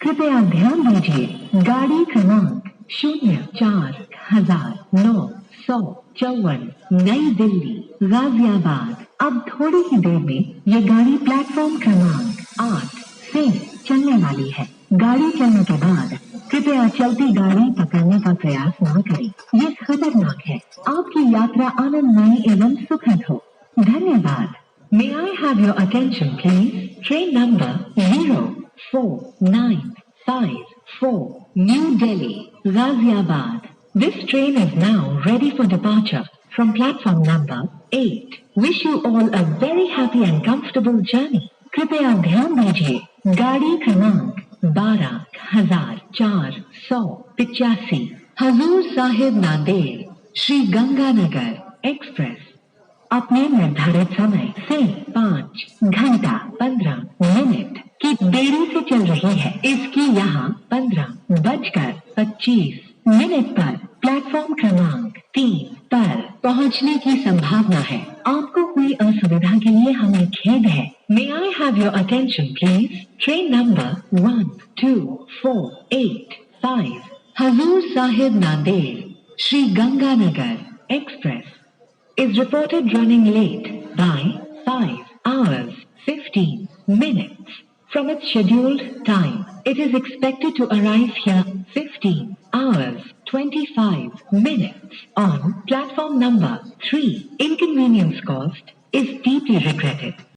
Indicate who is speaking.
Speaker 1: कृपया ध्यान दीजिए, गाड़ी क्रमांक 04,954 नई दिल्ली गाजियाबाद। अब थोड़ी ही देर में ये गाड़ी प्लेटफॉर्म क्रमांक 8 से चलने वाली है। गाड़ी चलने के बाद कृपया चलती गाड़ी पकड़ने का प्रयास न करें, ये खतरनाक है। आपकी यात्रा आनंदमय एवं सुखद हो। धन्यवाद। May I have your attention, please? Train number 04,954 New Delhi, Ghaziabad. This train is now ready for departure from platform number 8. Wish you all a very happy and comfortable journey. कृपया ध्यान दीजिए, गाड़ी क्रमांक 12,485 हजूर साहिब नांदेड़ श्री गंगानगर एक्सप्रेस अपने निर्धारित समय से 5 घंटा 15 मिनट की देरी से चल रही है। इसकी यहाँ 15:25 पर प्लेटफॉर्म क्रमांक 3 पर पहुँचने की संभावना है। आपको हुई असुविधा के लिए हमें खेद है। May I have your attention, please? Train number 1248 Hazur Sahib Nanded Shri Ganganagar express is reported running late by 5 hours 15 minutes from its scheduled time. It is expected to arrive here 15 hours 25 minutes on platform number 3. Inconvenience caused is deeply regretted.